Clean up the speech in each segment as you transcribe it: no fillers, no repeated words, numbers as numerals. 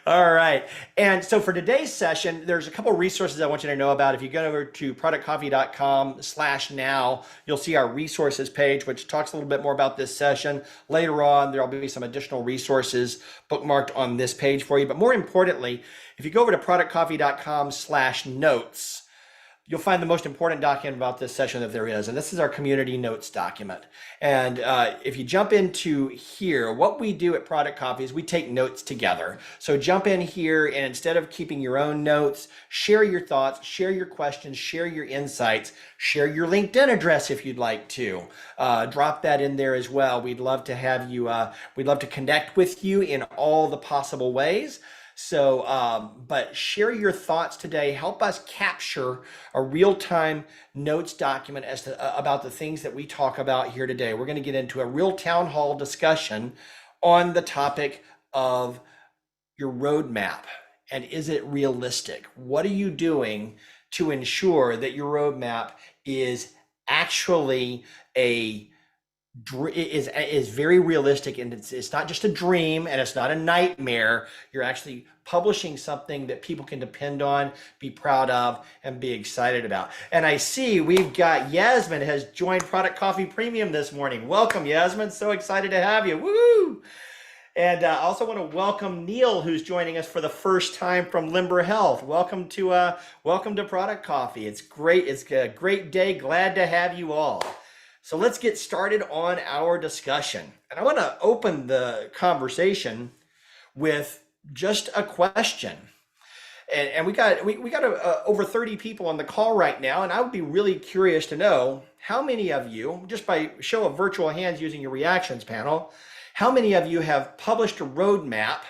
All right. And so for today's session, there's a couple of resources I want you to know about. If you go over to productcoffee.com/now, you'll see our resources page, which talks a little bit more about this session. Later on, there'll be some additional resources bookmarked on this page for you. But more importantly, if you go over to productcoffee.com/notes, you'll find the most important document about this session that there is. And this is our community notes document. And if you jump into here, what we do at Product Coffee is we take notes together. So jump in here, and instead of keeping your own notes, share your thoughts, share your questions, share your insights, share your LinkedIn address if you'd like to. Drop that in there as well. We'd love to have you, we'd love to connect with you in all the possible ways. So, but share your thoughts today. Help us capture a real-time notes document as to about the things that we talk about here today. We're going to get into a real town hall discussion on the topic of your roadmap and is it realistic? What are you doing to ensure that your roadmap is actually is very realistic, and it's not just a dream and it's not a nightmare. You're actually publishing something that people can depend on, be proud of, and be excited about. And I see we've got Yasmin has joined Product Coffee Premium this morning. Welcome, Yasmin. So excited to have you. Woo! And I also want to welcome Neil, who's joining us for the first time from Limber Health. Welcome to Product Coffee. It's great. It's a great day. Glad to have you all. So let's get started on our discussion. And I want to open the conversation with just a question. And we got over 30 people on the call right now, and I would be really curious to know how many of you, just by show of virtual hands using your reactions panel, how many of you have published a roadmap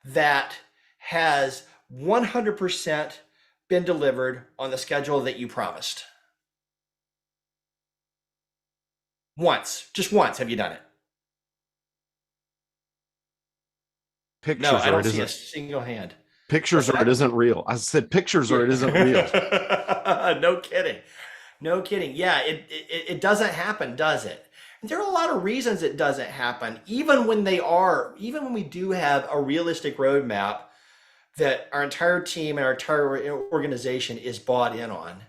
that has 100% been delivered on the schedule that you promised? Just once, have you done it? No, Pictures I or don't it see a isn't. single hand. Pictures What's or it that? isn't real. I said pictures or it isn't real. No kidding. No kidding. Yeah, it doesn't happen, does it? And there are a lot of reasons it doesn't happen, even when we do have a realistic roadmap that our entire team and our entire organization is bought in on.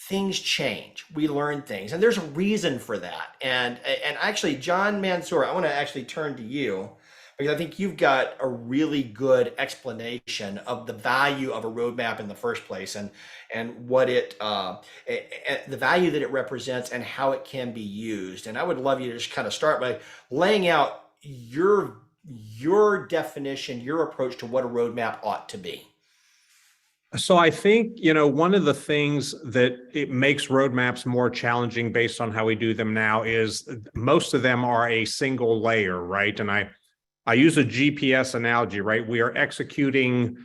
Things change. We learn things, and there's a reason for that. And actually, John Mansour, I want to actually turn to you because I think you've got a really good explanation of the value of a roadmap in the first place, and what the value that it represents and how it can be used. And I would love you to just kind of start by laying out your definition, your approach to what a roadmap ought to be. So I think, one of the things that it makes roadmaps more challenging based on how we do them now is most of them are a single layer, right? And I use a GPS analogy, right? We are executing,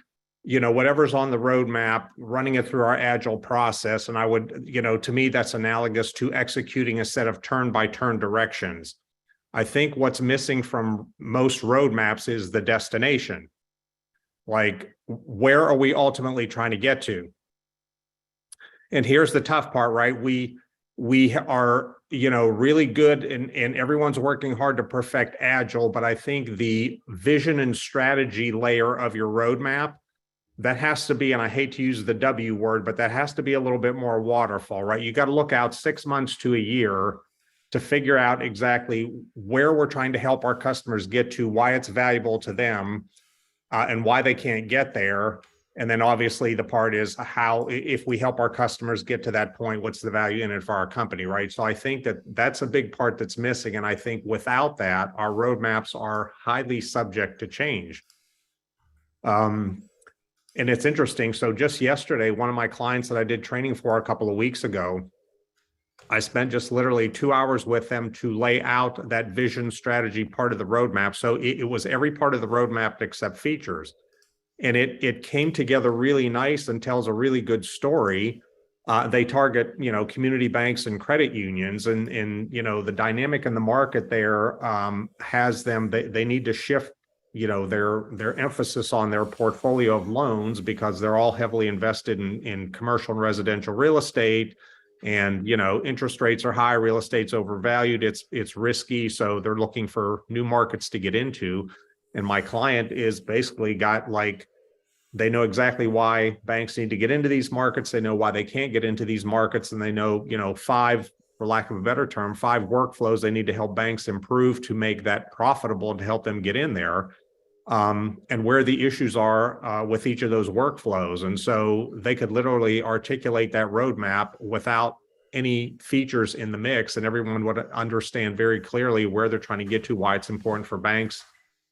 whatever's on the roadmap, running it through our agile process. And I would, to me, that's analogous to executing a set of turn-by-turn directions. I think what's missing from most roadmaps is the destination. Like, where are we ultimately trying to get to? And here's the tough part, right? We are, really good and everyone's working hard to perfect agile, but I think the vision and strategy layer of your roadmap, that has to be, and I hate to use the W word, but that has to be a little bit more waterfall, right? You got to look out 6 months to a year to figure out exactly where we're trying to help our customers get to, why it's valuable to them, and why they can't get there. And then obviously the part is how, if we help our customers get to that point, what's the value in it for our company, right? So I think that that's a big part that's missing. And I think without that, our roadmaps are highly subject to change. And it's interesting. So just yesterday, one of my clients that I did training for a couple of weeks ago, I spent just literally 2 hours with them to lay out that vision strategy part of the roadmap. So it was every part of the roadmap except features. And it came together really nice and tells a really good story. They target, community banks and credit unions, and the dynamic in the market there has them, they need to shift, their emphasis on their portfolio of loans because they're all heavily invested in commercial and residential real estate. And, interest rates are high, real estate's overvalued, it's risky. So they're looking for new markets to get into. And my client is basically got like, they know exactly why banks need to get into these markets. They know why they can't get into these markets. And they know, five, for lack of a better term, five workflows they need to help banks improve to make that profitable and to help them get in there. And where the issues are with each of those workflows. And so they could literally articulate that roadmap without any features in the mix, and everyone would understand very clearly where they're trying to get to, why it's important for banks,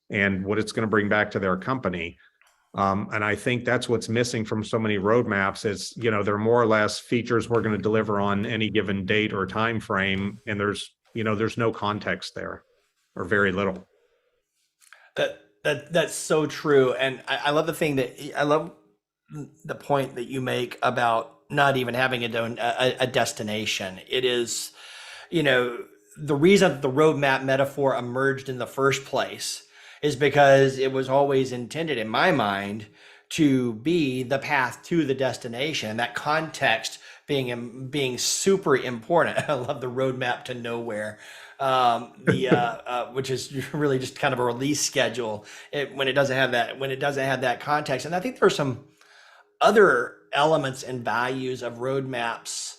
and what it's going to bring back to their company. And I think that's what's missing from so many roadmaps is, they're more or less features we're going to deliver on any given date or time frame, and there's no context there, or very little. That's so true, and I love I love the point that you make about not even having a destination. It is, the reason that the roadmap metaphor emerged in the first place is because it was always intended, in my mind, to be the path to the destination. That context being super important. I love the roadmap to nowhere. Which is really just kind of a release schedule when it doesn't have that context. And I think there's some other elements and values of roadmaps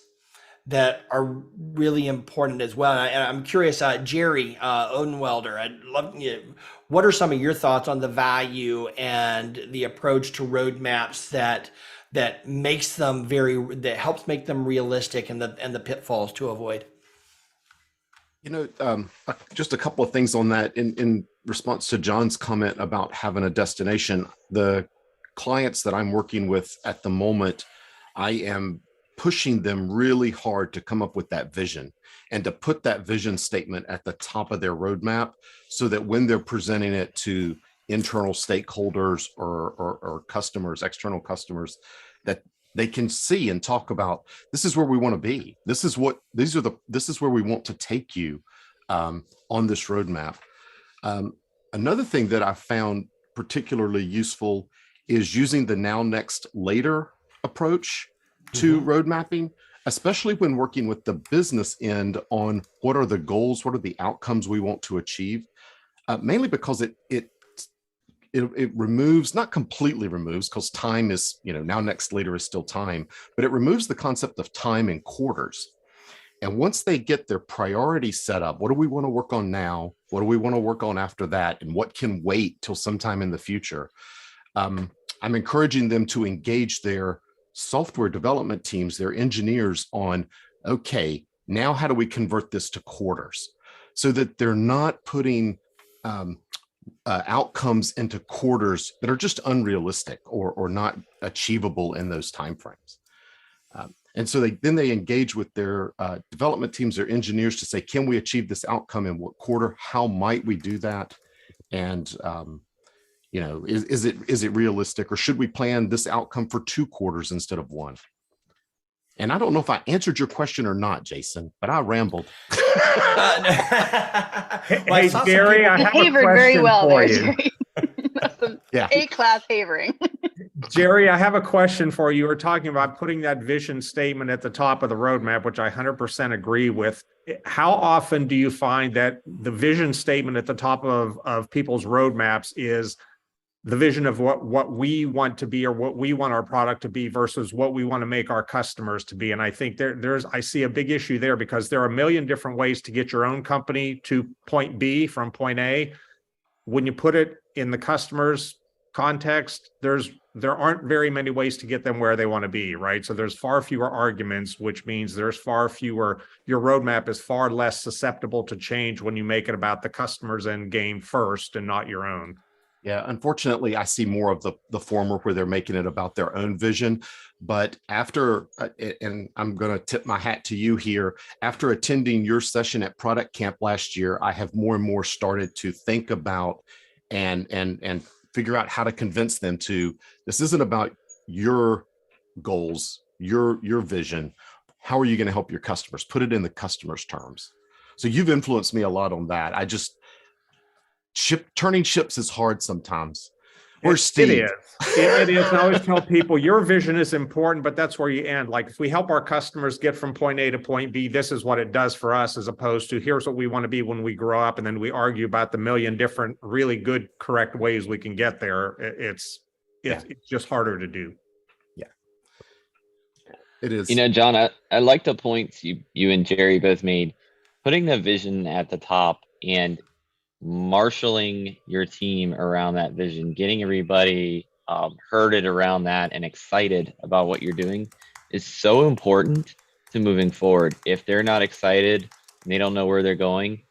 that are really important as well. And I'm curious, Jerry Odenwelder, I'd love, what are some of your thoughts on the value and the approach to roadmaps that helps make them realistic, and the pitfalls to avoid? Just a couple of things on that in response to John's comment about having a destination. The clients that I'm working with at the moment, I am pushing them really hard to come up with that vision and to put that vision statement at the top of their roadmap, so that when they're presenting it to internal stakeholders or customers, external customers, that they can see and talk about, this is where we want to be. This is where we want to take you on this roadmap. Another thing that I found particularly useful is using the now, next, later approach to road mapping, especially when working with the business end on what are the goals, what are the outcomes we want to achieve, mainly because it removes, not completely removes, because time is, now, next, later is still time, but it removes the concept of time in quarters. And once they get their priorities set up, what do we want to work on now? What do we want to work on after that? And what can wait till sometime in the future? I'm encouraging them to engage their software development teams, their engineers, on, okay, now how do we convert this to quarters, so that they're not putting outcomes into quarters that are just unrealistic or not achievable in those timeframes. And so they engage with their development teams, their engineers, to say, can we achieve this outcome in what quarter? How might we do that? And is it realistic, or should we plan this outcome for 2 quarters instead of 1? And I don't know if I answered your question or not, Jason, but I rambled. Hey, Gary, I have a Havered very question well for there, you. Jerry. That's some Yeah. A-class havering. Jerry, I have a question for you. You were talking about putting that vision statement at the top of the roadmap, which I 100% agree with. How often do you find that the vision statement at the top of people's roadmaps is the vision of what we want to be, or what we want our product to be, versus what we want to make our customers to be? And I think I see a big issue there, because there are a million different ways to get your own company to point B from point A. When you put it in the customer's context, there aren't very many ways to get them where they want to be, right? So there's far fewer arguments, which means there's far fewer, your roadmap is far less susceptible to change when you make it about the customer's end game first and not your own. Yeah, unfortunately, I see more of the former, where they're making it about their own vision. But after, and I'm going to tip my hat to you here, after attending your session at Product Camp last year, I have more and more started to think about and figure out how to convince them to, this isn't about your goals, your vision. How are you going to help your customers? Put it in the customer's terms. So you've influenced me a lot on that. Turning ships is hard sometimes. Where's Steve? It is. It is. And I always tell people your vision is important, but that's where you end. Like if we help our customers get from point A to point B, this is what it does for us, as opposed to here's what we want to be when we grow up. And then we argue about the million different, really good, correct ways we can get there. It's just harder to do. Yeah, it is. You know, John, I like the points you and Jerry both made. Putting the vision at the top and marshaling your team around that vision, getting everybody herded around that and excited about what you're doing is so important to moving forward. If they're not excited and they don't know where they're going,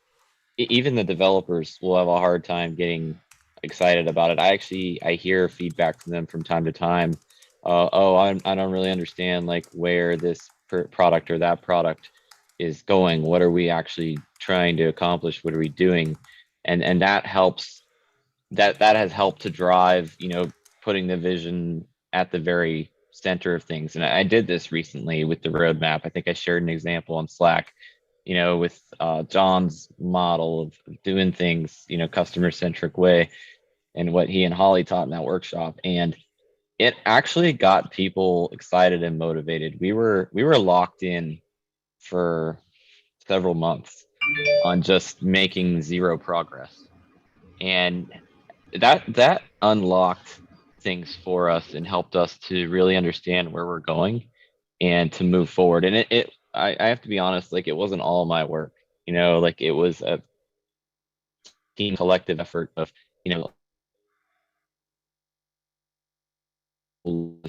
even the developers will have a hard time getting excited about it. I hear feedback from them from time to time. I don't really understand like where this product or that product is going. What are we actually trying to accomplish? What are we doing? And that helps. That has helped to drive, putting the vision at the very center of things. And I did this recently with the roadmap. I think I shared an example on Slack, with John's model of doing things, customer-centric way, and what he and Holly taught in that workshop. And it actually got people excited and motivated. We were locked in for several months on just making zero progress. And that unlocked things for us and helped us to really understand where we're going and to move forward. And I have to be honest, like it wasn't all my work, like it was a team collective effort of,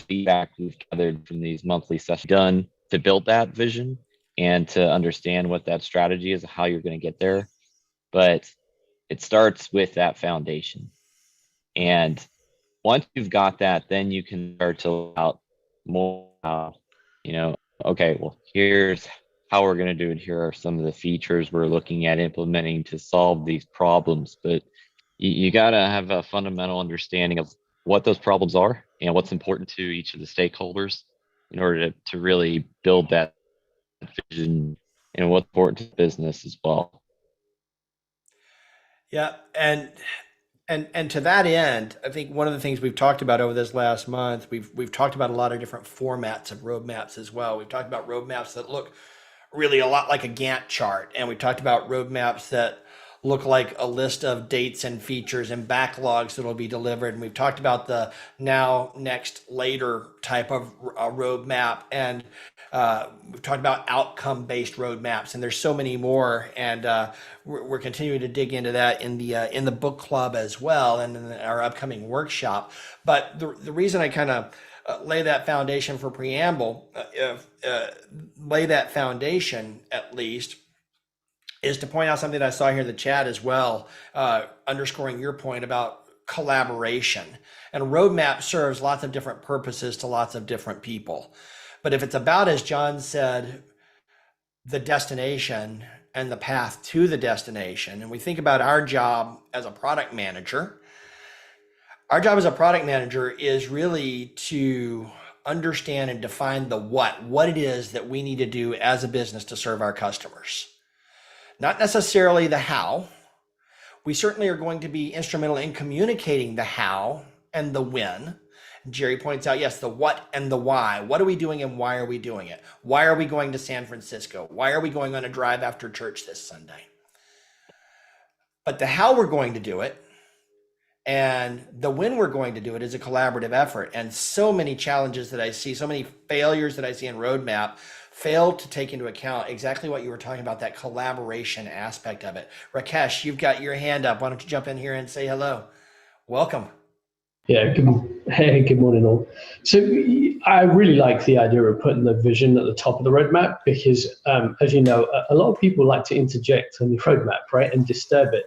feedback we've gathered from these monthly sessions done to build that vision and to understand what that strategy is, how you're going to get there. But it starts with that foundation. And once you've got that, then you can start to allow out more, okay, well, here's how we're going to do it. Here are some of the features we're looking at implementing to solve these problems. But you got to have a fundamental understanding of what those problems are and what's important to each of the stakeholders in order to really build that vision and what's important to the business as well. Yeah, and to that end, I think one of the things we've talked about over this last month, we've talked about a lot of different formats of roadmaps as well. We've talked about roadmaps that look really a lot like a Gantt chart, and we talked about roadmaps that look like a list of dates and features and backlogs that will be delivered. And we've talked about the now, next, later type of roadmap, and we've talked about outcome-based roadmaps, and there's so many more. And we're continuing to dig into that in the book club as well, and in our upcoming workshop. But the reason I kind of lay that foundation for preamble, lay that foundation at least, is to point out something that I saw here in the chat as well, underscoring your point about collaboration. And a roadmap serves lots of different purposes to lots of different people. But if it's about, as John said, the destination and the path to the destination, and we think about our job as a product manager, our job as a product manager is really to understand and define the what it is that we need to do as a business to serve our customers. Not necessarily the how. We certainly are going to be instrumental in communicating the how and the when. Jerry points out, yes, the what and the why. What are we doing and why are we doing it? Why are we going to San Francisco? Why are we going on a drive after church this Sunday? But the how we're going to do it and the when we're going to do it is a collaborative effort. And so many challenges that I see, so many failures that I see in roadmap fail to take into account exactly what you were talking about, that collaboration aspect of it. Rakesh, you've got your hand up. Why don't you jump in here and say hello? Welcome. Yeah, good morning all. So I really like the idea of putting the vision at the top of the roadmap because, as you know, a lot of people like to interject on the roadmap, right, and disturb it.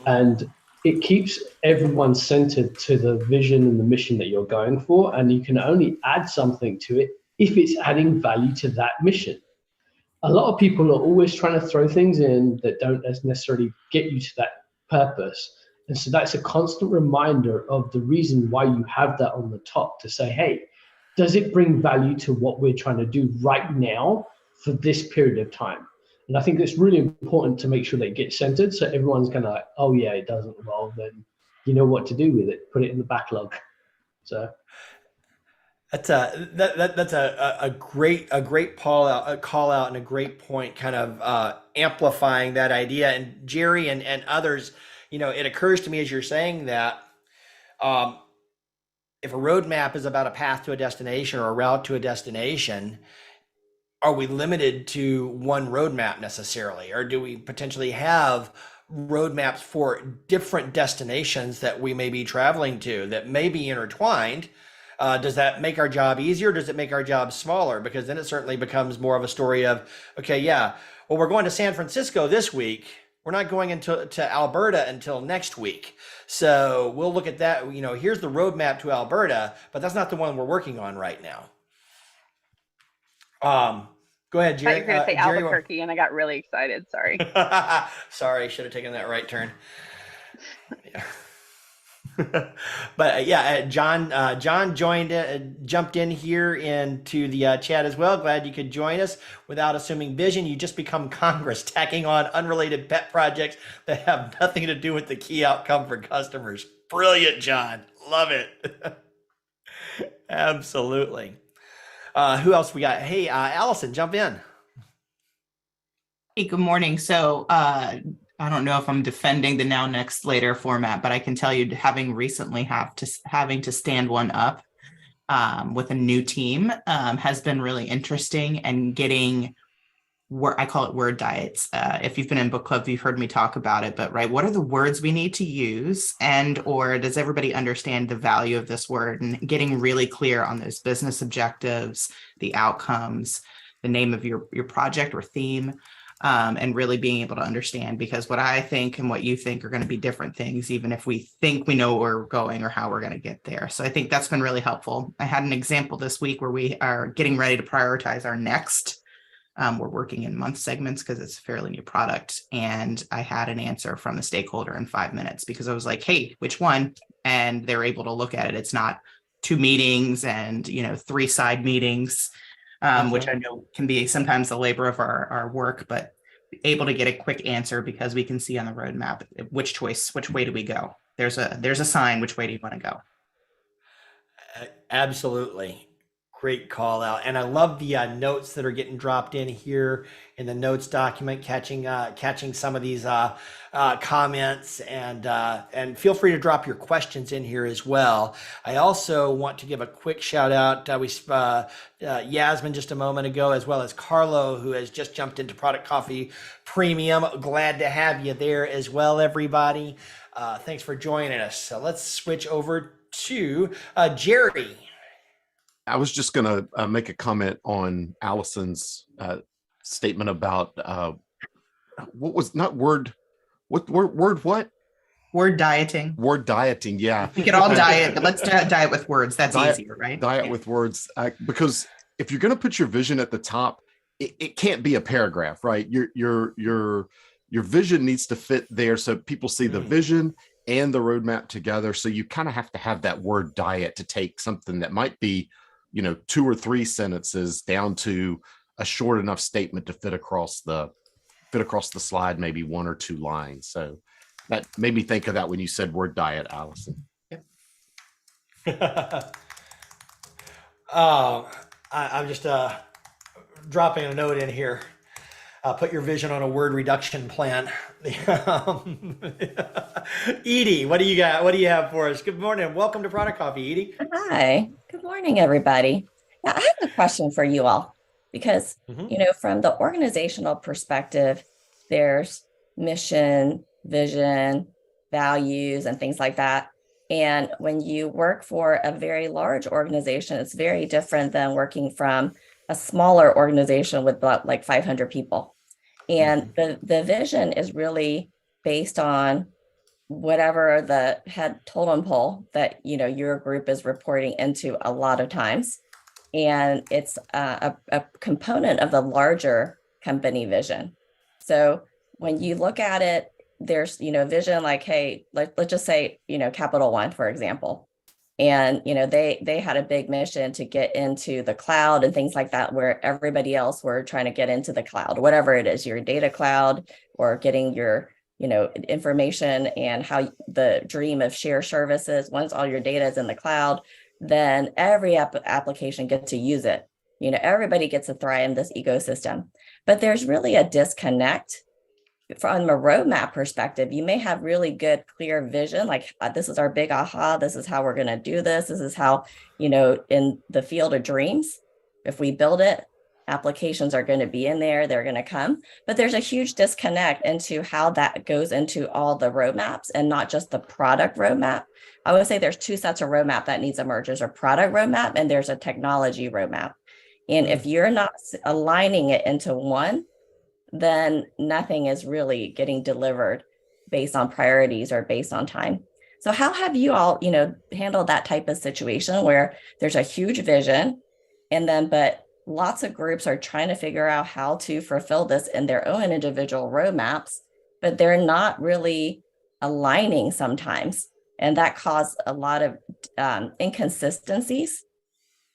And it keeps everyone centered to the vision and the mission that you're going for. And you can only add something to it if it's adding value to that mission. A lot of people are always trying to throw things in that don't necessarily get you to that purpose. And so that's a constant reminder of the reason why you have that on the top to say, hey, does it bring value to what we're trying to do right now for this period of time? And I think it's really important to make sure that it gets centered so everyone's kind of like, oh yeah, it doesn't. Well, then you know what to do with it. Put it in the backlog. So that's a great call out and a great point, kind of amplifying that idea. And Jerry and others, it occurs to me as you're saying that, if a roadmap is about a path to a destination or a route to a destination, are we limited to one roadmap necessarily, or do we potentially have roadmaps for different destinations that we may be traveling to that may be intertwined? Does that make our job easier? Does it make our job smaller? Because then it certainly becomes more of a story of, okay, yeah, well, we're going to San Francisco this week. We're not going to Alberta until next week. So we'll look at that. Here's the roadmap to Alberta, but that's not the one we're working on right now. Go ahead, I thought Jerry. you were going to say Jerry, Albuquerque, and I got really excited. Sorry. Sorry, should have taken that right turn. Yeah. But John jumped in here into the chat as well. Glad you could join us. Without assuming vision, you just become Congress, tacking on unrelated pet projects that have nothing to do with the key outcome for customers. Brilliant, John. Love it. Absolutely. Who else we got? Hey, Allison, jump in. Hey, good morning. So I don't know if I'm defending the now, next, later format, but I can tell you, having recently having to stand one up with a new team has been really interesting, and getting I call it word diets. If you've been in book club, you've heard me talk about it, but right, what are the words we need to use, and or does everybody understand the value of this word, and getting really clear on those business objectives, the outcomes, the name of your project or theme. And really being able to understand, because what I think and what you think are going to be different things, even if we think we know where we're going or how we're going to get there. So I think that's been really helpful. I had an example this week where we are getting ready to prioritize our next. We're working in month segments because it's a fairly new product. And I had an answer from the stakeholder in 5 minutes, because I was like, hey, which one? And they're able to look at it. It's not 2 meetings and 3 side meetings. Which I know can be sometimes the labor of our work, but able to get a quick answer because we can see on the roadmap which way do we go? There's a sign, which way do you want to go? Absolutely. Great call out. And I love the notes that are getting dropped in here in the notes document, catching some of these comments, and feel free to drop your questions in here as well. I also want to give a quick shout out. Yasmin just a moment ago, as well as Carlo, who has just jumped into Product Coffee Premium. Glad to have you there as well, everybody. Thanks for joining us. So let's switch over to Jerry. I was just going to make a comment on Allison's statement about what was not word, what word, what? Word dieting. Word dieting, yeah. We could all diet, but let's diet with words. That's easier, right? Diet with words, because if you're going to put your vision at the top, it can't be a paragraph, right? Your vision needs to fit there so people see the vision and the roadmap together. So you kind of have to have that word diet to take something that might be 2 or 3 sentences down to a short enough statement to fit across the slide, maybe 1 or 2 lines. So that made me think of that when you said word diet, Allison. I'm just dropping a note in here. Put your vision on a word reduction plan. Edie, what do you got? What do you have for us? Good morning. Welcome to Product Coffee, Edie. Hi. Good morning, everybody. Now, I have a question for you all, because, from the organizational perspective, there's mission, vision, values, and things like that. And when you work for a very large organization, it's very different than working from a smaller organization with about like 500 people. And the vision is really based on whatever the head totem pole that your group is reporting into a lot of times. And it's a component of the larger company vision. So when you look at it, there's vision like, hey, let's just say Capital One, for example. And they had a big mission to get into the cloud and things like that, where everybody else were trying to get into the cloud, whatever it is, your data cloud or getting your information and how the dream of share services, once all your data is in the cloud, then every application gets to use it. Everybody gets to thrive in this ecosystem. But there's really a disconnect from a roadmap perspective. You may have really good, clear vision, like this is our big aha, this is how we're going to do this. This is how, in the field of dreams, if we build it, applications are going to be in there, they're going to come. But there's a huge disconnect into how that goes into all the roadmaps and not just the product roadmap. I would say there's two sets of roadmap that needs to merge. There's a product roadmap and there's a technology roadmap. And if you're not aligning it into one, then nothing is really getting delivered based on priorities or based on time. So how have you all, handled that type of situation where there's a huge vision but lots of groups are trying to figure out how to fulfill this in their own individual roadmaps, but they're not really aligning sometimes. And that caused a lot of inconsistencies.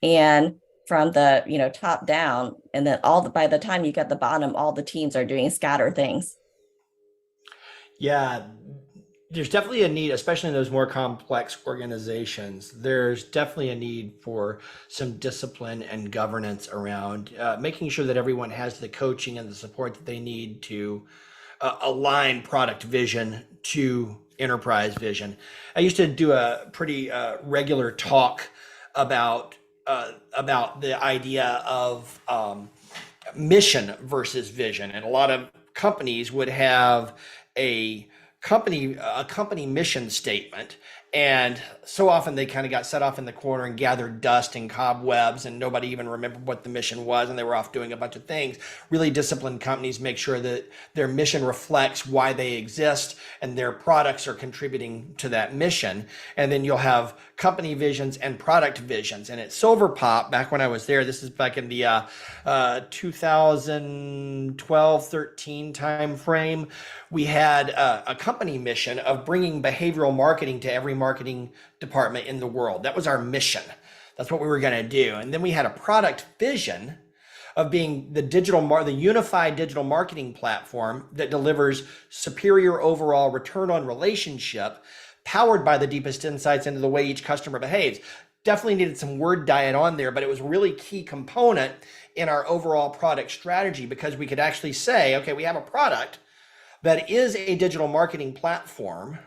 And from the top down, and then by the time you get the bottom, all the teams are doing scatter things. Yeah, there's definitely a need, especially in those more complex organizations. There's definitely a need for some discipline and governance around making sure that everyone has the coaching and the support that they need to align product vision to enterprise vision. I used to do a pretty regular talk about the idea of mission versus vision, and a lot of companies would have a company mission statement, and so often they kind of got set off in the corner and gathered dust and cobwebs, and nobody even remembered what the mission was, and they were off doing a bunch of things. Really disciplined companies make sure that their mission reflects why they exist and their products are contributing to that mission. And then you'll have company visions and product visions. And at Silverpop, back when I was there, this is back in the 2012-13 time frame, we had a company mission of bringing behavioral marketing to every marketing department in the world. That was our mission. That's what we were going to do. And then we had a product vision of being the unified digital marketing platform that delivers superior overall return on relationship, powered by the deepest insights into the way each customer behaves. Definitely needed some word diet on there, but it was a really key component in our overall product strategy, because we could actually say, okay, we have a product that is a digital marketing platform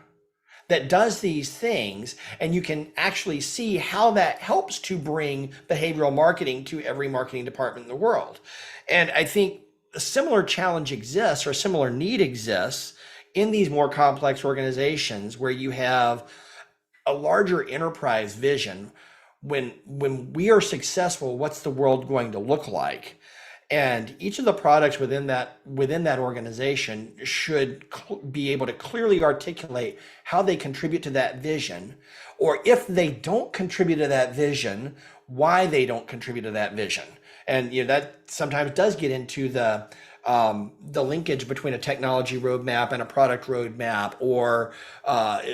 that does these things, and you can actually see how that helps to bring behavioral marketing to every marketing department in the world. And I think a similar challenge exists, or a similar need exists in these more complex organizations where you have a larger enterprise vision. When we are successful, what's the world going to look like? And each of the products within that organization should be able to clearly articulate how they contribute to that vision, or if they don't contribute to that vision, why they don't contribute to that vision. And that sometimes does get into the linkage between a technology roadmap and a product roadmap, or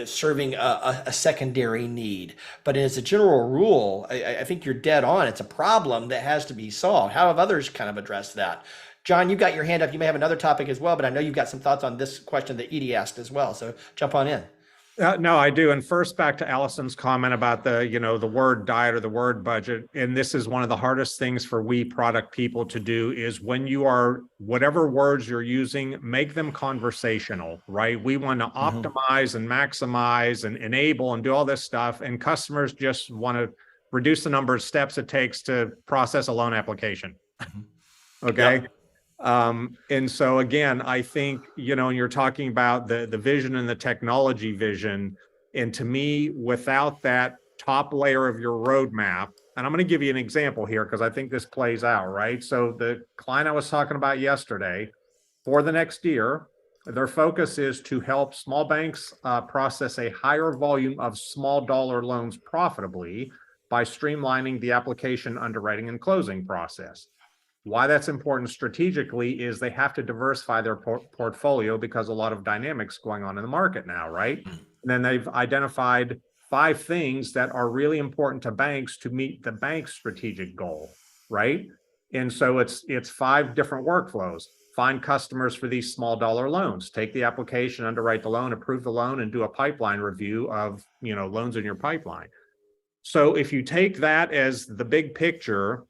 serving a secondary need. But as a general rule, I think you're dead on. It's a problem that has to be solved. How have others kind of addressed that? John, you've got your hand up. You may have another topic as well, but I know you've got some thoughts on this question that Edie asked as well. So jump on in. No, I do. And first, back to Allison's comment about the word diet or the word budget. And this is one of the hardest things for we product people to do, is when you are, whatever words you're using, make them conversational, right? We want to optimize and maximize and enable and do all this stuff. And customers just want to reduce the number of steps it takes to process a loan application. Okay. Yep. And so again, I think, and you're talking about the vision and the technology vision. And to me, without that top layer of your roadmap, and I'm going to give you an example here because I think this plays out, right? So the client I was talking about yesterday, for the next year, their focus is to help small banks process a higher volume of small dollar loans profitably by streamlining the application, underwriting, and closing process. Why that's important strategically is they have to diversify their portfolio because a lot of dynamics going on in the market now, right? And then they've identified 5 things that are really important to banks to meet the bank's strategic goal, right? And so it's 5 different workflows. find customers for these small dollar loans, take the application, underwrite the loan, approve the loan, and do a pipeline review of, loans in your pipeline. So if you take that as the big picture,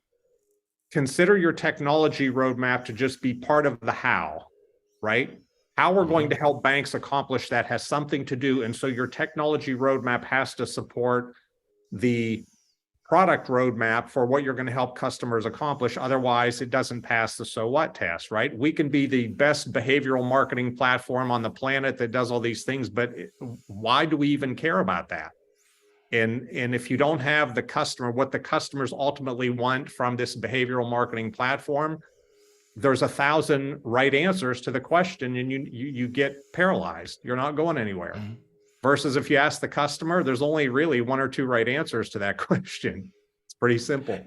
consider your technology roadmap to just be part of the how, right? How we're going to help banks accomplish that has something to do. And so your technology roadmap has to support the product roadmap for what you're going to help customers accomplish. Otherwise, it doesn't pass the so what test, right? We can be the best behavioral marketing platform on the planet that does all these things, but why do we even care about that? And if you don't have the customer, what the customers ultimately want from this behavioral marketing platform, there's 1,000 right answers to the question, and you get paralyzed. You're not going anywhere. Mm-hmm. Versus if you ask the customer, there's only really 1 or 2 right answers to that question. It's pretty simple.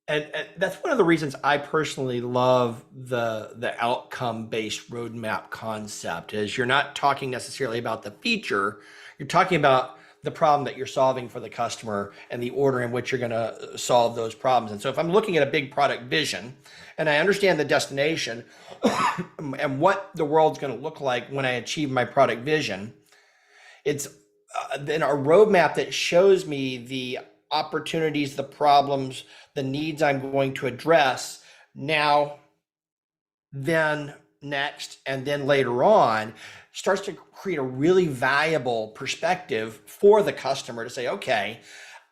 And that's one of the reasons I personally love the outcome-based roadmap concept, is you're not talking necessarily about the feature, you're talking about the problem that you're solving for the customer and the order in which you're going to solve those problems. And so if I'm looking at a big product vision and I understand the destination and what the world's going to look like when I achieve my product vision, it's then a roadmap that shows me the opportunities, the problems, the needs I'm going to address now, then, next, and then later on, starts to create a really valuable perspective for the customer to say, okay,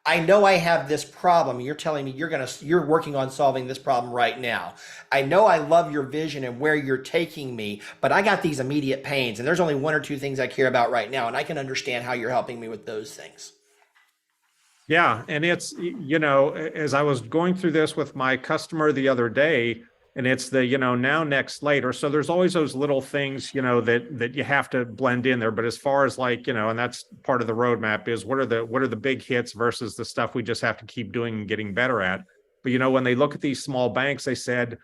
I know I have this problem. You're telling me you're working on solving this problem right now. I know I love your vision and where you're taking me, but I got these immediate pains, and there's only 1 or 2 things I care about right now, and I can understand how you're helping me with those things. Yeah, and it's, as I was going through this with my customer the other day, and it's the, now, next, later. So there's always those little things, that you have to blend in there. But as far as and that's part of the roadmap, is what are the big hits versus the stuff we just have to keep doing and getting better at. But, when they look at these small banks, they said,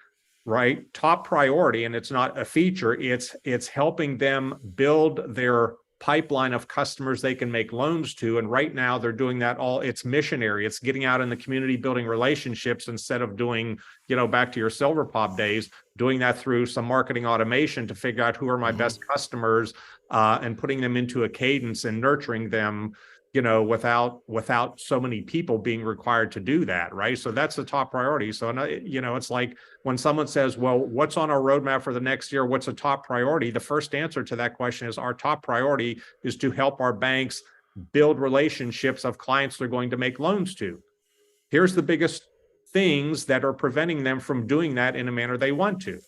right, top priority, and it's not a feature, it's helping them build their pipeline of customers they can make loans to. And right now they're doing that it's missionary. It's getting out in the community, building relationships, instead of doing, back to your Silver Pop days, doing that through some marketing automation to figure out who are my best customers, and putting them into a cadence and nurturing them, without so many people being required to do that, right? So that's the top priority. So, it's like when someone says, well, what's on our roadmap for the next year? What's a top priority? The first answer to that question is our top priority is to help our banks build relationships of clients they're going to make loans to. Here's the biggest things that are preventing them from doing that in a manner they want to,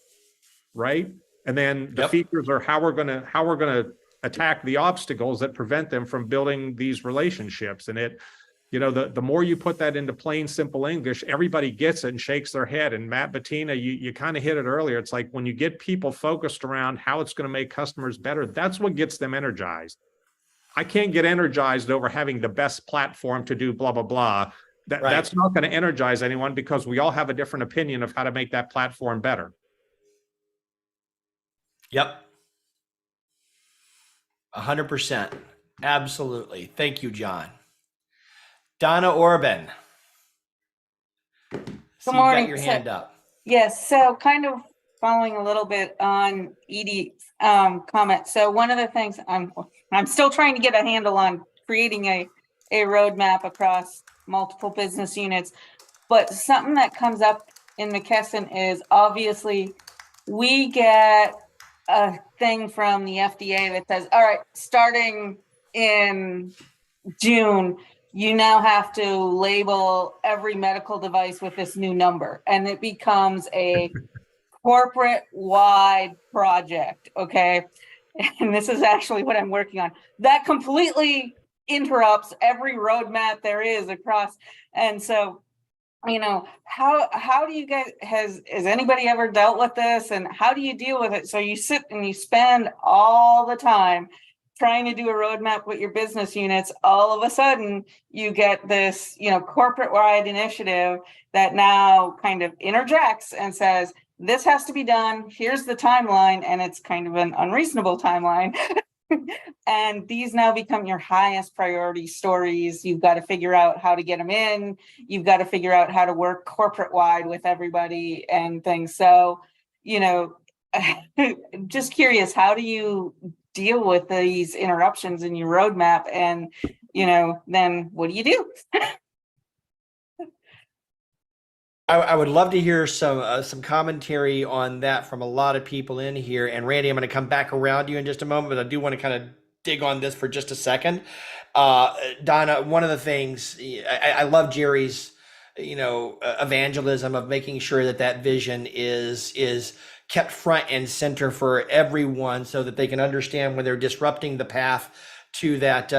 right? And then the features are how we're going to attack the obstacles that prevent them from building these relationships. And the more you put that into plain, simple English, everybody gets it and shakes their head. And Matt, Bettina, you kind of hit it earlier. It's like when you get people focused around how it's going to make customers better, that's what gets them energized. I can't get energized over having the best platform to do blah, blah, blah. That's not going to energize anyone, because we all have a different opinion of how to make that platform better. Yep. 100%. Absolutely. Thank you, John. Donna Orban. Good morning. You got your hand up. Yes. So kind of following a little bit on Edie's comment. So one of the things I'm still trying to get a handle on creating a roadmap across multiple business units, but something that comes up in McKesson is obviously we get a thing from the FDA that says, all right, starting in June, you now have to label every medical device with this new number. And it becomes a corporate-wide project, okay? And this is actually what I'm working on. That completely interrupts every roadmap there is across. And so, how do you guys, has anybody ever dealt with this, and how do you deal with it? So you sit and you spend all the time trying to do a roadmap with your business units. All of a sudden you get this, corporate wide initiative that now kind of interjects and says, this has to be done. Here's the timeline. And it's kind of an unreasonable timeline. And these now become your highest priority stories. You've got to figure out how to get them in. You've got to figure out how to work corporate wide with everybody and things. So, just curious, how do you deal with these interruptions in your roadmap? And, then what do you do? I would love to hear some commentary on that from a lot of people in here. And Randy, I'm going to come back around to you in just a moment, but I do want to kind of dig on this for just a second. Donna, one of the things I love Jerry's, evangelism of making sure that vision is kept front and center for everyone, so that they can understand when they're disrupting the path to that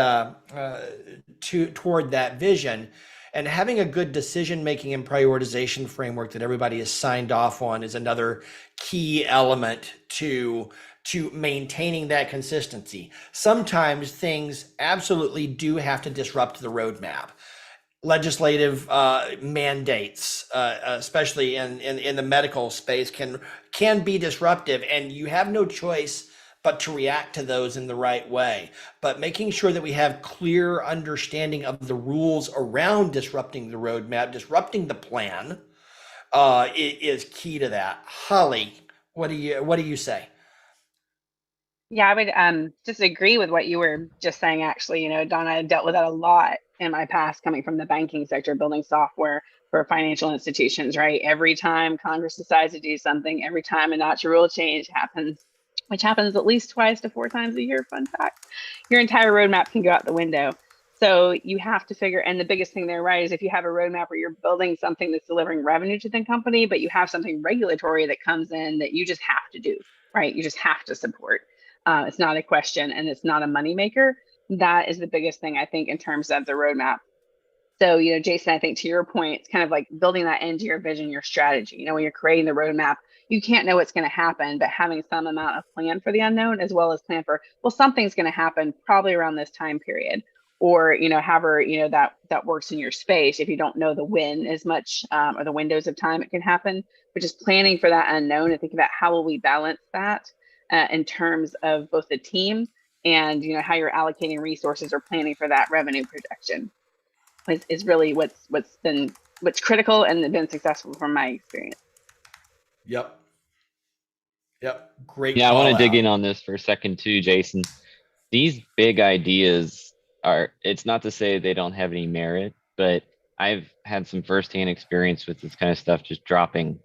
toward that vision. And having a good decision making and prioritization framework that everybody is signed off on is another key element to maintaining that consistency. Sometimes things absolutely do have to disrupt the roadmap. Legislative mandates, especially in the medical space, can be disruptive, and you have no choice but to react to those in the right way. But making sure that we have clear understanding of the rules around disrupting the roadmap, disrupting the plan, is key to that. Holly, what do you say? Yeah, I would just agree with what you were just saying, actually. Donna, I dealt with that a lot in my past, coming from the banking sector, building software for financial institutions, right? Every time Congress decides to do something, every time a notch rule change happens, which happens at least 2 to 4 times a year, fun fact, your entire roadmap can go out the window. So you have to figure, and the biggest thing there, right, is if you have a roadmap where you're building something that's delivering revenue to the company, but you have something regulatory that comes in that you just have to do, right? You just have to support. It's not a question, and it's not a moneymaker. That is the biggest thing, I think, in terms of the roadmap. So, Jason, I think to your point, it's kind of like building that into your vision, your strategy. When you're creating the roadmap, you can't know what's going to happen, but having some amount of plan for the unknown, as well as plan for, well, something's going to happen probably around this time period, or, however, that works in your space. If you don't know the when as much, or the windows of time it can happen, but just planning for that unknown and think about how will we balance that in terms of both the team and, how you're allocating resources or planning for that revenue projection is really what's critical and been successful from my experience. Yep. Great. Yeah, I want to dig in out. on this for a second too, Jason. These big ideas it's not to say they don't have any merit, but I've had some firsthand experience with this kind of stuff just dropping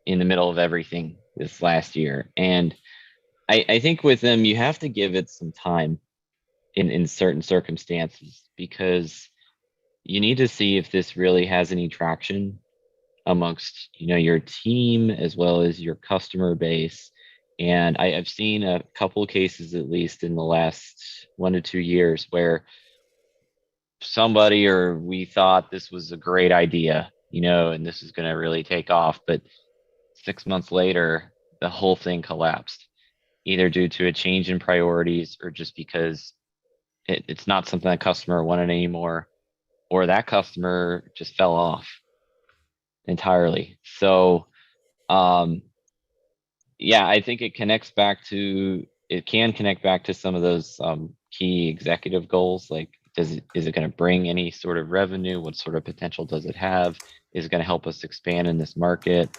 in the middle of everything this last year. And I think with them, you have to give it some time in certain circumstances, because you need to see if this really has any traction amongst your team as well as your customer base. And I've seen a couple of cases, at least in the last 1 to 2 years, where somebody or we thought this was a great idea, and this is going to really take off, but 6 months later the whole thing collapsed, either due to a change in priorities or just because it's not something that customer wanted anymore, or that customer just fell off entirely. So yeah, I think it can connect back to some of those key executive goals. Like, is it going to bring any sort of revenue? What sort of potential does it have? Is it going to help us expand in this market?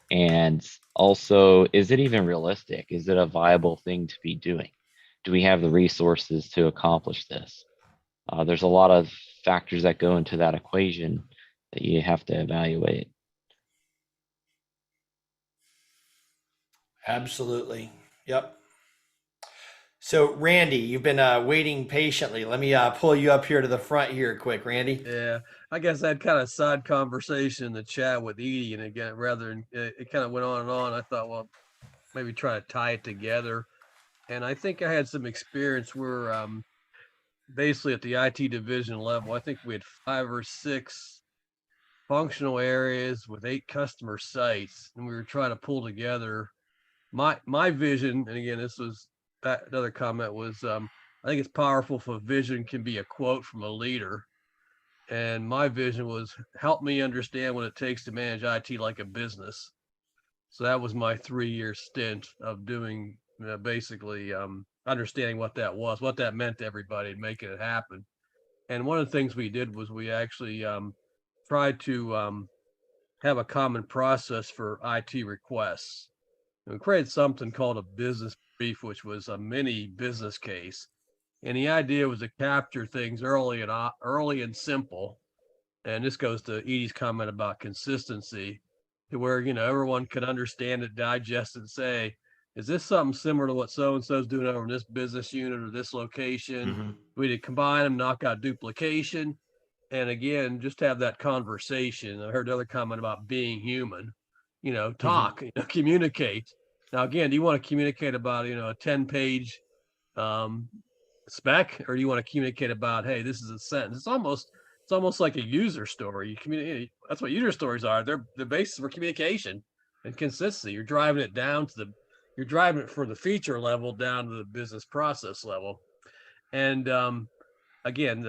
And also, is it even realistic? Is it a viable thing to be doing? Do we have the resources to accomplish this? There's a lot of factors that go into that equation that you have to evaluate. Absolutely. Yep. So, Randy, you've been waiting patiently. Let me pull you up here to the front here quick, Randy. Yeah, I guess I had kind of side conversation in the chat with Edie, and again, rather than it kind of went on and on. I thought, well, maybe try to tie it together. And I think I had some experience where basically at the IT division level, I think we had 5 or 6 functional areas with 8 customer sites, and we were trying to pull together my vision. And again, this was another comment was I think it's powerful if a vision can be a quote from a leader. And my vision was help me understand what it takes to manage IT like a business. So that was my 3-year stint of doing basically understanding what that was, what that meant to everybody, and making it happen. And one of the things we did was we actually tried to have a common process for IT requests. We created something called a business brief, which was a mini business case. And the idea was to capture things early and simple. And this goes to Edie's comment about consistency, to where, everyone could understand it, digest it, and say, is this something similar to what so-and-so's doing over in this business unit or this location? We need to combine them, knock out duplication. And again, just have that conversation. I heard the other comment about being human, talk, communicate. Now, again, do you want to communicate about, a 10-page spec, or do you want to communicate about, hey, this is a sentence? It's almost like a user story. You communicate. That's what user stories are. They're the basis for communication and consistency. You're driving it for the feature level down to the business process level. And again,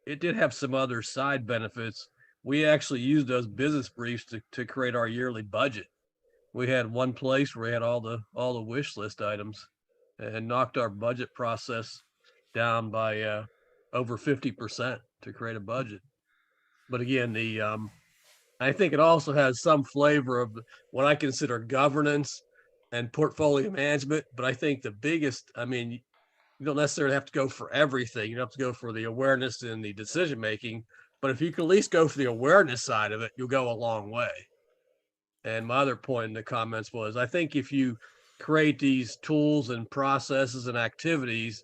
it did have some other side benefits. We actually used those business briefs to create our yearly budget. We had one place where we had all the wish list items, and knocked our budget process down by over 50% to create a budget. But again, I think it also has some flavor of what I consider governance and portfolio management. But I think the biggest, you don't necessarily have to go for everything. You don't have to go for the awareness and the decision making. But if you can at least go for the awareness side of it, you'll go a long way. And my other point in the comments was, I think if you create these tools and processes and activities,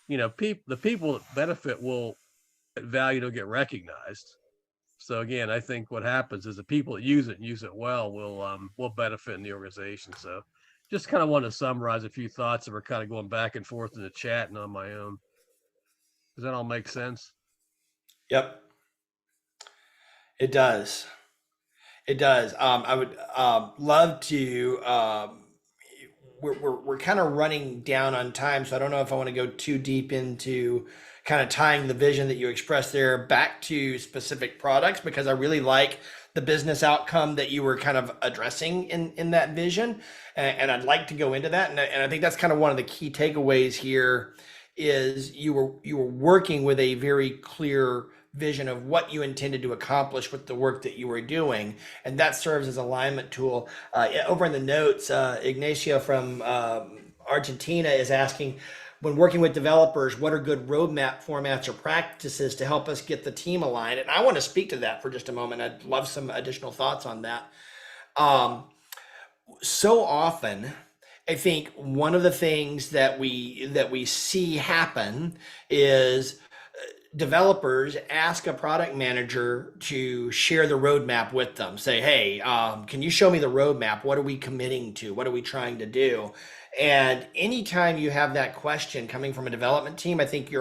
the people that benefit will get value to get recognized. So again, I think what happens is the people that use it well will benefit in the organization. So just kind of want to summarize a few thoughts that were kind of going back and forth in the chat and on my own. Does that all make sense? Yep. It does. It does. I would love to. We're kind of running down on time, so I don't know if I want to go too deep into kind of tying the vision that you expressed there back to specific products, because I really like the business outcome that you were kind of addressing in that vision, and I'd like to go into that. And I think that's kind of one of the key takeaways here is you were working with a very clear vision of what you intended to accomplish with the work that you were doing, and that serves as alignment tool. Over in the notes, Ignacio from Argentina is asking, when working with developers, what are good roadmap formats or practices to help us get the team aligned? And I want to speak to that for just a moment. I'd love some additional thoughts on that. So often, I think one of the things that we see happen is developers ask a product manager to share the roadmap with them. Say, hey, can you show me the roadmap? What are we committing to? What are we trying to do? And anytime you have that question coming from a development team, I think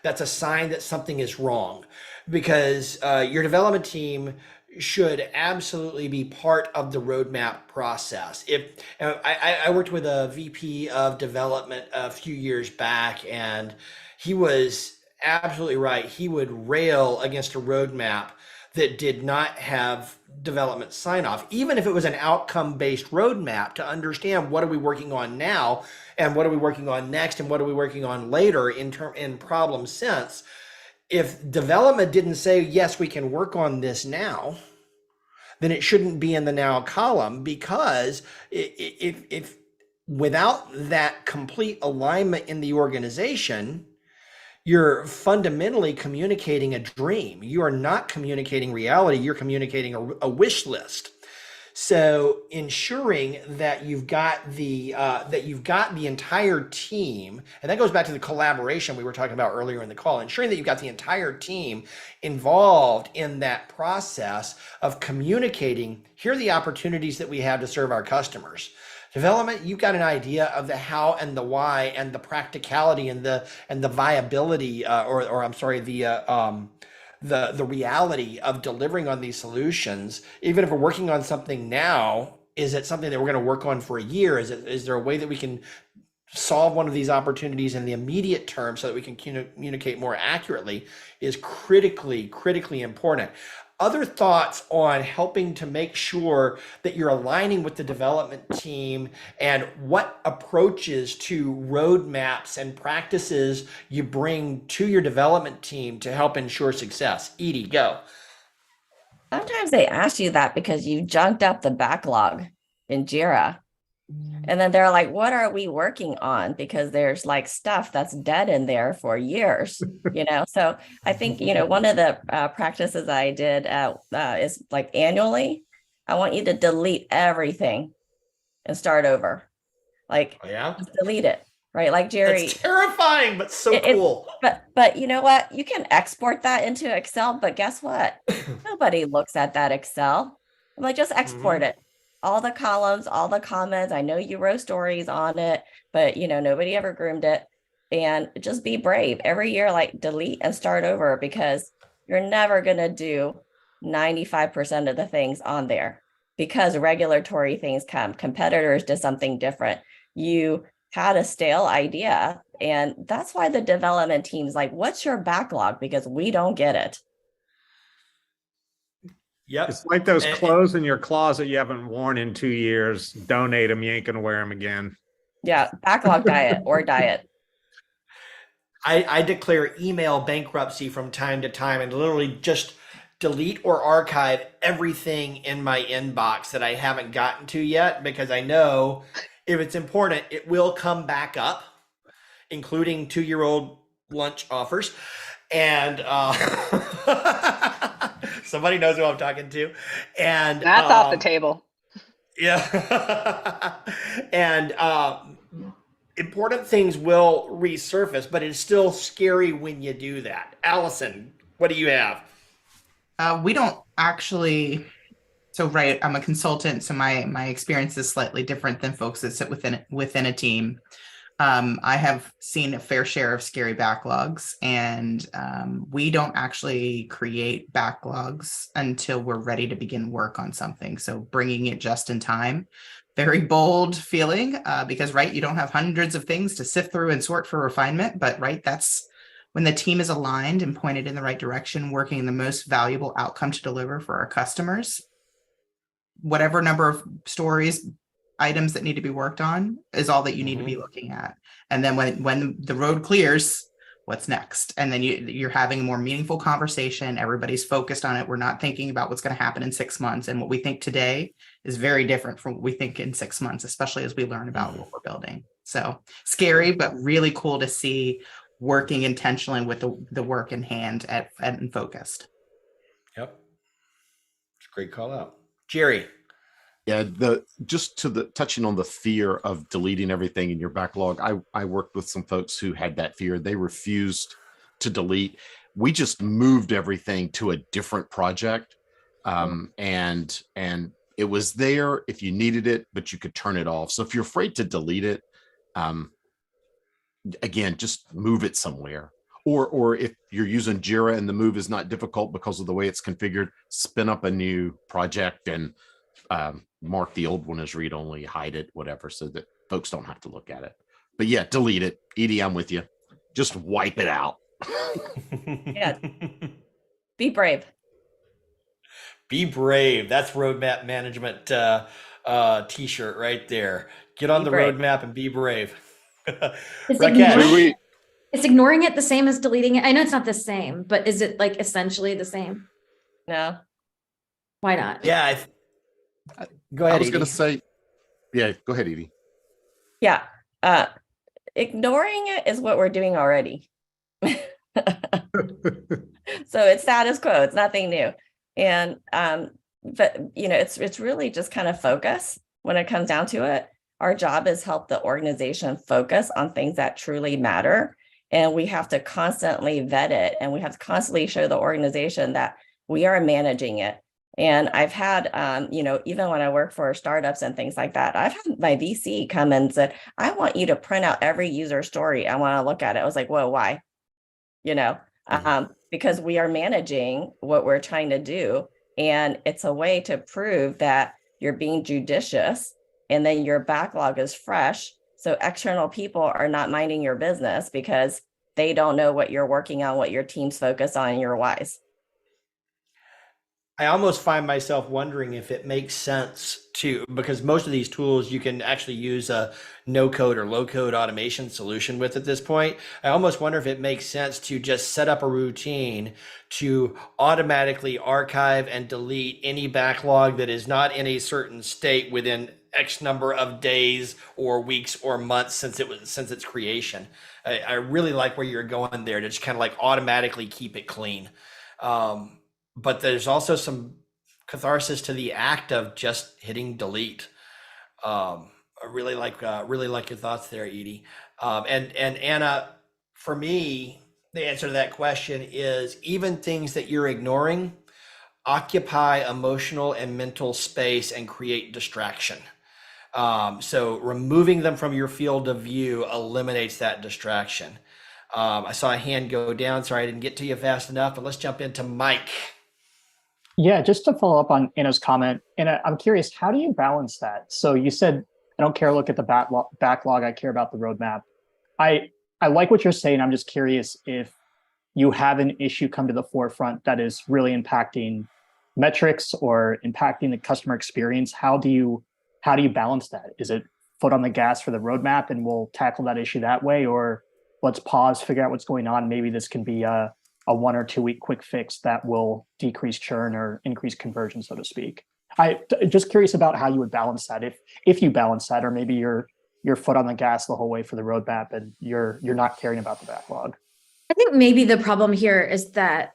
that's a sign that something is wrong, because your development team should absolutely be part of the roadmap process. I worked with a VP of development a few years back, and he was absolutely right. He would rail against a roadmap that did not have development sign off, even if it was an outcome based roadmap, to understand what are we working on now and what are we working on next and what are we working on later in problem sense. If development didn't say, yes, we can work on this now, then it shouldn't be in the now column, because if without that complete alignment in the organization, you're fundamentally communicating a dream. You are not communicating reality. You're communicating a wish list. So ensuring that you've got the entire team, and that goes back to the collaboration we were talking about earlier in the call, ensuring that you've got the entire team involved in that process of communicating, here are the opportunities that we have to serve our customers. Development, you've got an idea of the how and the why and the practicality and the viability, the reality of delivering on these solutions. Even if we're working on something now, is it something that we're going to work on for a year? Is there a way that we can solve one of these opportunities in the immediate term so that we can communicate more accurately? Is critically important. Other thoughts on helping to make sure that you're aligning with the development team, and what approaches to roadmaps and practices you bring to your development team to help ensure success? Edie, go. Sometimes they ask you that because you junked up the backlog in Jira. And then they're like, what are we working on? Because there's like stuff that's dead in there for years, So I think, one of the practices I did is like annually, I want you to delete everything and start over. Like, Oh, yeah, just delete it, right? Like Jerry. that's terrifying, but so cool. But you know what? You can export that into Excel, but guess what? Nobody looks at that Excel. I'm like, just export it. All the columns, all the comments. I know you wrote stories on it, but nobody ever groomed it. And just be brave. Every year, like delete and start over, because you're never gonna do 95% of the things on there, because regulatory things come. Competitors did something different. You had a stale idea. And that's why the development team's like, what's your backlog? Because we don't get it. Yep. It's like those clothes in your closet you haven't worn in 2 years. Donate them. You ain't going to wear them again. Yeah. Backlog diet or diet. I declare email bankruptcy from time to time and literally just delete or archive everything in my inbox that I haven't gotten to yet, because I know if it's important, it will come back up, including 2-year-old lunch offers. And somebody knows who I'm talking to. And That's off the table. Yeah. And important things will resurface, but it's still scary when you do that. Allison, what do you have? We don't actually. So, right, I'm a consultant, so my experience is slightly different than folks that sit within a team. I have seen a fair share of scary backlogs, and we don't actually create backlogs until we're ready to begin work on something. So bringing it just in time, very bold feeling, because, right, you don't have hundreds of things to sift through and sort for refinement, but, right, that's when the team is aligned and pointed in the right direction, working in the most valuable outcome to deliver for our customers. Whatever number of stories, items that need to be worked on is all that you need to be looking at. And then when the road clears, what's next? And then you're having a more meaningful conversation. Everybody's focused on it. We're not thinking about what's going to happen in 6 months. And what we think today is very different from what we think in 6 months, especially as we learn about what we're building. So scary, but really cool to see working intentionally with the work in hand and focused. Yep. It's a great call out. Jerry. Yeah, touching on the fear of deleting everything in your backlog. I worked with some folks who had that fear. They refused to delete. We just moved everything to a different project. And it was there if you needed it, but you could turn it off. So if you're afraid to delete it, again, just move it somewhere. Or if you're using Jira and the move is not difficult because of the way it's configured, spin up a new project and mark the old one as read only, hide it, whatever, so that folks don't have to look at it. But yeah, delete it. Edie, I'm with you. Just wipe it out. Yeah. Be brave. Be brave. That's roadmap management t-shirt right there. Get on the roadmap and be brave. Is ignoring it the same as deleting it? I know it's not the same, but is it like essentially the same? No. Why not? Yeah. Go ahead. I was going to say, yeah, go ahead, Edie. Yeah. Ignoring it is what we're doing already. So it's status quo. It's nothing new. And, but it's really just kind of focus when it comes down to it. Our job is help the organization focus on things that truly matter. And we have to constantly vet it. And we have to constantly show the organization that we are managing it. And I've had, even when I work for startups and things like that, I've had my VC come and said, I want you to print out every user story. I want to look at it. I was like, whoa, why? Because we are managing what we're trying to do. And it's a way to prove that you're being judicious and then your backlog is fresh. So external people are not minding your business because they don't know what you're working on, what your team's focused on, and your whys. I almost find myself wondering if it makes sense because most of these tools you can actually use a no code or low code automation solution with at this point. I almost wonder if it makes sense to just set up a routine to automatically archive and delete any backlog that is not in a certain state within X number of days or weeks or months since its creation. I really like where you're going there to just kind of like automatically keep it clean. But there's also some catharsis to the act of just hitting delete. I really like your thoughts there, Edie. And Anna, for me, the answer to that question is even things that you're ignoring occupy emotional and mental space and create distraction. So removing them from your field of view eliminates that distraction. I saw a hand go down. Sorry, I didn't get to you fast enough, but let's jump into Mike. Yeah, just to follow up on Anna's comment, and I'm curious, how do you balance that? So you said, I don't care, look at the backlog, I care about the roadmap. I like what you're saying. I'm just curious if you have an issue come to the forefront that is really impacting metrics or impacting the customer experience. How do you balance that? Is it foot on the gas for the roadmap and we'll tackle that issue that way? Or let's pause, figure out what's going on. Maybe this can be a 1 or 2 week quick fix that will decrease churn or increase conversion, so to speak. Just curious about how you would balance that, if you balance that, or maybe you're foot on the gas the whole way for the roadmap and you're not caring about the backlog. I think maybe the problem here is that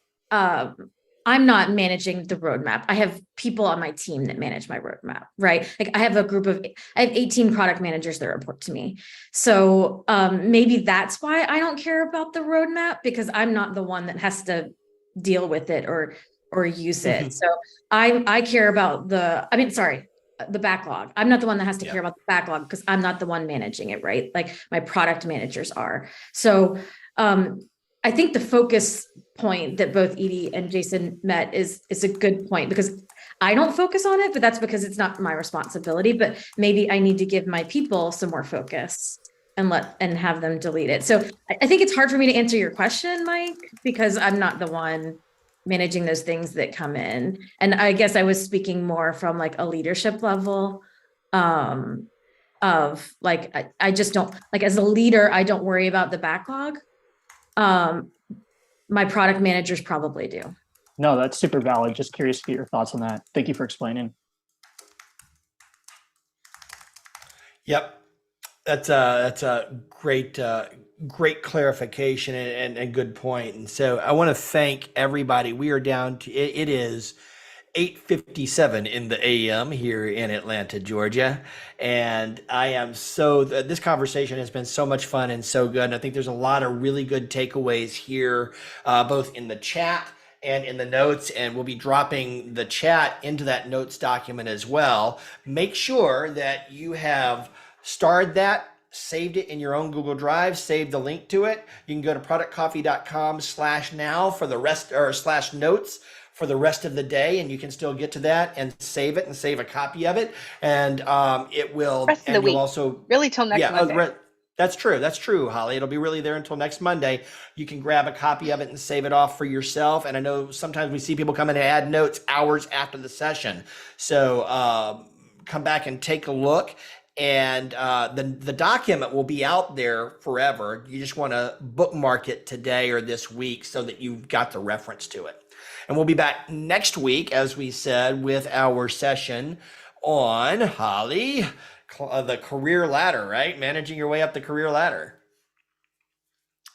I'm not managing the roadmap. I have people on my team that manage my roadmap, right? Like I have 18 product managers that report to me. So maybe that's why I don't care about the roadmap, because I'm not the one that has to deal with it or use it. So I care about the backlog. I'm not the one that has to care about the backlog because I'm not the one managing it, right? Like my product managers are. So I think the focus point that both Edie and Jason met is a good point, because I don't focus on it, but that's because it's not my responsibility. But maybe I need to give my people some more focus and have them delete it. So I think it's hard for me to answer your question, Mike, because I'm not the one managing those things that come in. And I guess I was speaking more from like a leadership level of like, I just don't, like as a leader, I don't worry about the backlog. My product managers probably do. No, that's super valid. Just curious to get your thoughts on that. Thank you for explaining. Yep, that's a great clarification and good point. And so I want to thank everybody. We are down to it is 8:57 in the AM here in Atlanta, Georgia. And I am this conversation has been so much fun and so good. And I think there's a lot of really good takeaways here, both in the chat and in the notes. And we'll be dropping the chat into that notes document as well. Make sure that you have starred that, saved it in your own Google Drive, save the link to it. You can go to productcoffee.com/now for the rest, or /notes for the rest of the day, and you can still get to that and save it and save a copy of it. And it will, Rest of the week. Also really till next Monday. That's true, Holly. It'll be really there until next Monday. You can grab a copy of it and save it off for yourself. And I know sometimes we see people come in and add notes hours after the session. So come back and take a look. And the document will be out there forever. You just want to bookmark it today or this week so that you've got the reference to it. And we'll be back next week, as we said, with our session on, Holly, the career ladder, right? Managing your way up the career ladder.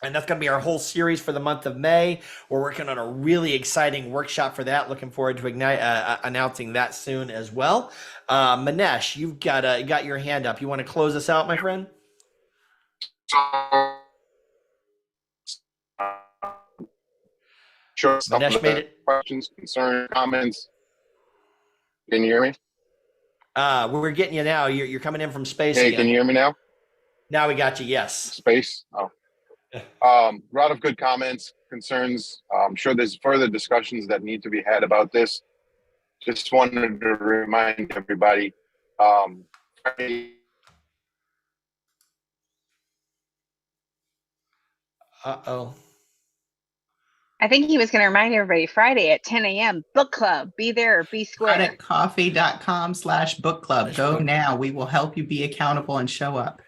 And that's going to be our whole series for the month of May. We're working on a really exciting workshop for that. Looking forward to announcing that soon as well. Manesh, you've got your hand up. You want to close us out, my friend? Sure. Manesh made it. Questions, concerns, comments. Can you hear me? We're getting you now. You're coming in from space. Hey, again. can you hear me now? Now we got you. Yes. Space. Oh. A lot of good comments, concerns. I'm sure there's further discussions that need to be had about this. Just wanted to remind everybody. Uh-oh. I think he was going to remind everybody Friday at 10 a.m. book club. Be there or be square. Productcoffee.com/book club. Go now. We will help you be accountable and show up.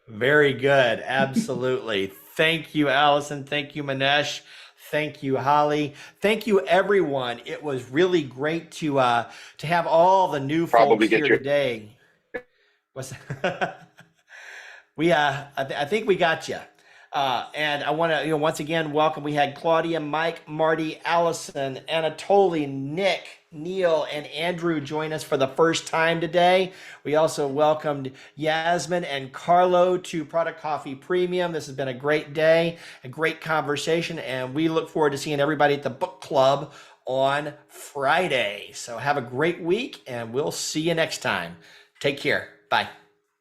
Very good. Absolutely. Thank you, Allison. Thank you, Manesh. Thank you, Holly. Thank you, everyone. It was really great to have all the new folks here today. What's I think we got you. And I want to, once again, welcome. We had Claudia, Mike, Marty, Allison, Anatoly, Nick, Neil, and Andrew join us for the first time today. We also welcomed Yasmin and Carlo to Product Coffee Premium. This has been a great day, a great conversation, and we look forward to seeing everybody at the book club on Friday. So have a great week, and we'll see you next time. Take care. Bye.